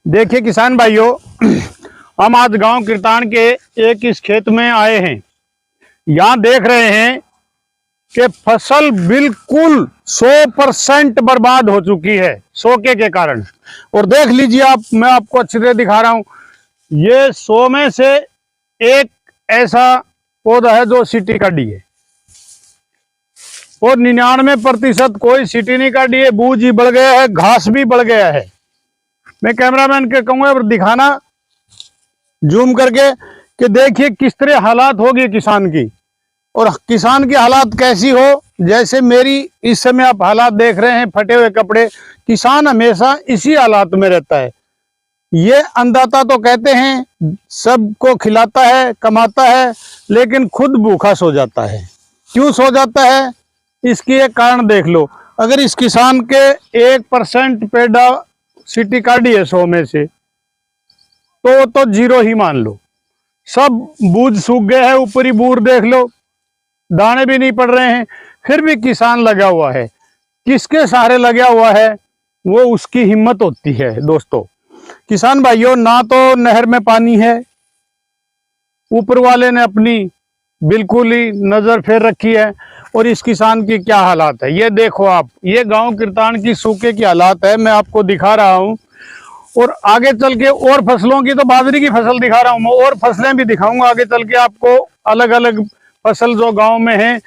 देखिए किसान भाइयों, हम आज गांव किरतान के एक इस खेत में आए हैं। यहाँ देख रहे हैं कि फसल बिल्कुल 100% बर्बाद हो चुकी है सोके के कारण। और देख लीजिए आप, मैं आपको अच्छे से दिखा रहा हूं, ये 100 में से एक ऐसा पौधा है जो सीटी काटी है और 99% कोई सीटी नहीं काटी है। बूझ ही बढ़ गया है, घास भी बढ़ गया है। मैं कैमरामैन के कहूंगा दिखाना जूम करके कि देखिए किस तरह हालात होगी किसान की, और किसान की हालात कैसी हो। जैसे मेरी इस समय आप हालात देख रहे हैं, फटे हुए कपड़े। किसान हमेशा इसी हालात में रहता है। ये अन्नदाता तो कहते हैं सबको खिलाता है, कमाता है, लेकिन खुद भूखा सो जाता है। क्यों सो जाता है, इसकी एक कारण देख लो। अगर इस किसान के 1% पेड़ा सीटी काटी है 100 में से, तो जीरो ही मान लो। सब बूझ सूख गए हैं, ऊपरी बूर देख लो, दाने भी नहीं पड़ रहे हैं। फिर भी किसान लगा हुआ है। किसके सहारे लगा हुआ है, वो उसकी हिम्मत होती है। दोस्तों किसान भाइयों, ना तो नहर में पानी है, ऊपर वाले ने अपनी बिल्कुल ही नजर फेर रखी है। और इस किसान की क्या हालात है ये देखो आप। ये गांव किरतान की सूखे की हालात है, मैं आपको दिखा रहा हूं। और आगे चल के और फसलों की, तो बाजरे की फसल दिखा रहा हूं मैं, और फसलें भी दिखाऊंगा आगे चल के आपको। अलग अलग फसल जो गांव में है,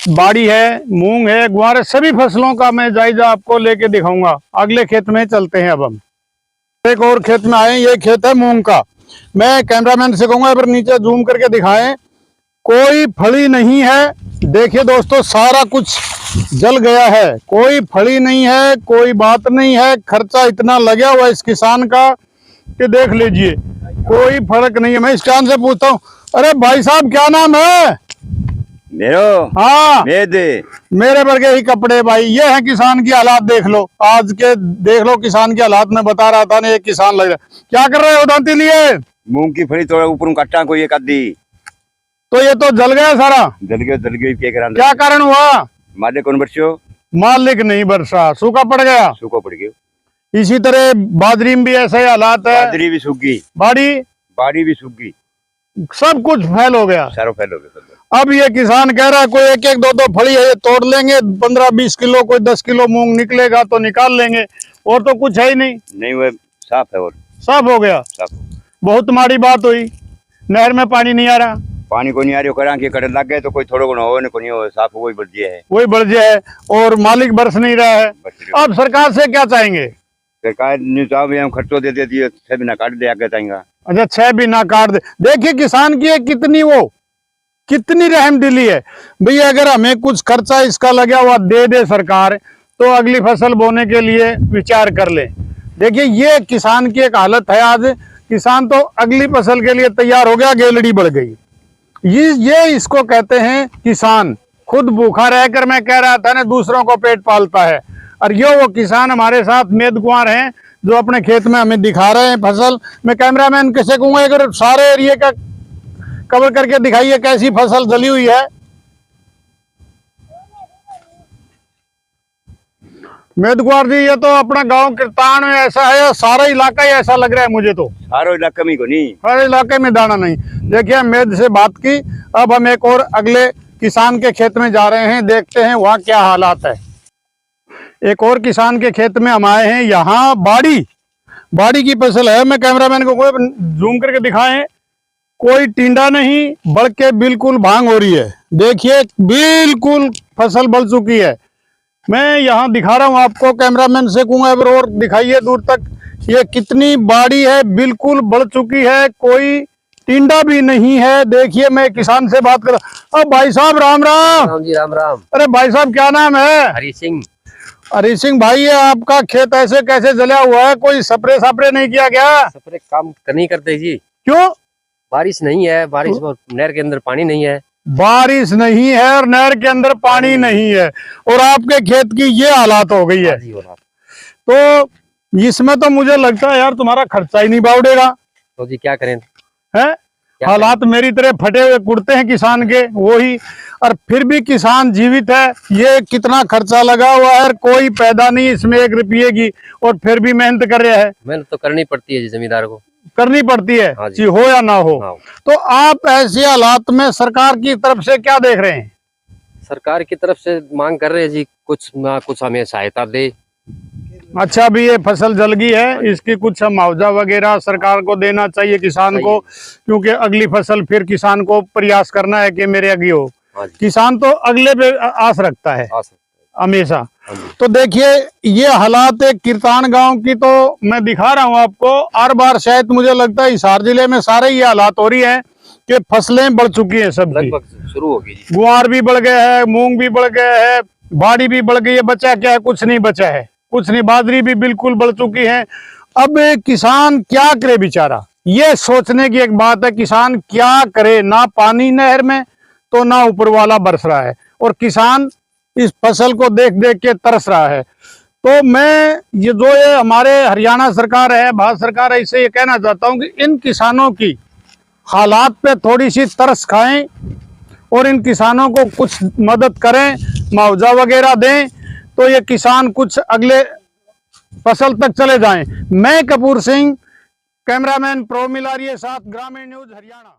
बाड़ी है, मूंग है, ग्वार है, सभी फसलों का मैं जायजा आपको लेके दिखाऊंगा। अगले खेत में चलते हैं। अब हम एक और खेत में आए। ये खेत है मूंग का। मैं कैमरामैन से कहूंगा पर नीचे जूम करके दिखाएं। कोई फली नहीं है। देखिए दोस्तों, सारा कुछ जल गया है, कोई फली नहीं है, कोई बात नहीं है। खर्चा इतना लगा हुआ इस किसान का कि देख लीजिए, कोई फर्क नहीं है। मैं इस किसान से पूछता हूँ, अरे भाई साहब क्या नाम है? हाँ, मेरे वर्गे ही कपड़े भाई। ये है किसान की हालात, देख लो आज के, देख लो किसान की हालात। मैं बता रहा था ना, एक किसान लग रहा है। क्या कर रहे हो दांती लिए? मूंग की फली थोड़ा ऊपर कट्टा को ये कर दी, तो ये तो जल गया सारा। जल गई क्या कारण हुआ? मालिक कौन बरसियो? मालिक नहीं बरसा, सूखा पड़ गया। सूखा पड़ गया। इसी तरह बाजरी में भी ऐसा ही हालात है। बाजरी भी सूख गई, बाड़ी भी सूख गई, सब कुछ फैल हो गया, सारा फैल हो गया। अब ये किसान कह रहा है कोई एक एक दो दो फली है, ये तोड़ लेंगे, 15-20 किलो, कोई 10 किलो मूंग निकलेगा तो निकाल लेंगे, और तो कुछ है ही नहीं। वो साफ है, और साफ हो गया। साफ। बहुत माड़ी बात हुई। नहर में पानी नहीं आ रहा, पानी को नहीं आ रही, करा के कड़े लग गए तो कोई थोड़ा हो नहीं हो, साफ वही बढ़ गया है, वही बढ़ गया है। और मालिक बरस नहीं रहा है। अब सरकार से क्या चाहेंगे? सरकार ने खर्चो दे देती है, 6 महीना काट दे आगे चाहेंगे। अच्छा, 6 भी ना काट दे। देखिए किसान की कितनी रहम दिली है भैया। अगर हमें कुछ खर्चा इसका लगा हुआ दे दे सरकार, तो अगली फसल बोने के लिए विचार कर ले। देखिए ये किसान की एक हालत है। आज किसान तो अगली फसल के लिए तैयार हो गया, गेलड़ी बढ़ गई। ये इसको कहते हैं किसान खुद भूखा रहकर, मैं कह रहा था ना, दूसरों को पेट पालता है। और ये वो किसान हमारे साथ मेदकुंवर हैं जो अपने खेत में हमें दिखा रहे हैं फसल। मैं कैमरामैन कैसे कहूँगा, अगर सारे एरिया का कवर करके दिखाइए कैसी फसल जली हुई है। मेदकुंवर जी, ये तो अपना गांव किरतान में ऐसा है, सारा इलाका ही ऐसा लग रहा है मुझे तो। सारे इलाके में को नहीं, हर इलाके में दाना नहीं। देखिए मेद से बात की। अब हम एक और अगले किसान के खेत में जा रहे हैं, देखते हैं वहाँ क्या हालात है। एक और किसान के खेत में हम आए हैं। यहाँ बाड़ी की फसल है। मैं कैमरामैन को जूम करके दिखाएं, कोई टिंडा नहीं, बढ़ के बिल्कुल भांग हो रही है। देखिए बिल्कुल फसल बढ़ चुकी है। मैं यहाँ दिखा रहा हूँ आपको, कैमरामैन से कहूँगा और दिखाइए दूर तक। ये कितनी बाड़ी है, बिल्कुल बढ़ चुकी है, कोई टिंडा भी नहीं है। देखिए मैं किसान से बात कर रहा हूँ। अब भाई साहब राम राम। राम जी, राम राम। अरे भाई साहब क्या नाम है? हरी सिंह। हरी सिंह भाई, ये आपका खेत ऐसे कैसे जला हुआ है? कोई स्प्रे नहीं किया क्या? स्प्रे काम नहीं करते जी। क्यों? बारिश नहीं है, बारिश नहर के अंदर पानी नहीं है। बारिश नहीं है और नहर के अंदर पानी नहीं है, और आपके खेत की ये हालात हो गई है। तो इसमें तो मुझे लगता है यार तुम्हारा खर्चा ही नहीं बाउडेगा। तो जी क्या करें? है क्या हालात मेरी तरह फटे हुए कुर्ते हैं किसान के वही, और फिर भी किसान जीवित है। ये कितना खर्चा लगा हुआ है, कोई पैदा नहीं इसमें 1 रुपये की, और फिर भी मेहनत कर रहा है। मेहनत तो करनी पड़ती है जी जमींदार को, करनी पड़ती है, हाँ जी। जी हो या ना हो। हाँ। तो आप ऐसे हालात में सरकार की तरफ से क्या देख रहे हैं? सरकार की तरफ से मांग कर रहे हैं जी, कुछ ना कुछ हमें सहायता दे। अच्छा, अभी ये फसल जल गई है, इसकी कुछ मुआवजा वगैरह सरकार को देना चाहिए किसान को, क्योंकि अगली फसल फिर किसान को प्रयास करना है कि मेरे आगे हो। हाँ जी। किसान तो अगले पे आस रखता है हमेशा। हाँ जी। तो देखिए ये हालात है किरतान गांव की, तो मैं दिखा रहा हूं आपको। हर बार शायद मुझे लगता है हिसार जिले में सारे ये हालात हो रही हैं कि फसलें बढ़ चुकी हैं, सबकी लगभग शुरू होगी जी। गुआर भी बढ़ गया है, मूंग भी बढ़ गया है, बाड़ी भी बढ़ गई है, बचा क्या है? कुछ नहीं बचा है, कुछ नहीं। बाजरी भी बिल्कुल बढ़ चुकी है। अब किसान क्या करे बेचारा, ये सोचने की एक बात है, किसान क्या करे? ना पानी नहर में तो ना ऊपर वाला बरस रहा है, और किसान इस फसल को देख देख के तरस रहा है। तो मैं ये हमारे हरियाणा सरकार है, भारत सरकार है, इससे ये कहना चाहता हूं कि इन किसानों की हालात पे थोड़ी सी तरस खाएं और इन किसानों को कुछ मदद करें, मुआवजा वगैरह दें, तो ये किसान कुछ अगले फसल तक चले जाएं। मैं कपूर सिंह, कैमरामैन प्रो मिलारिये साथ, ग्रामीण न्यूज हरियाणा।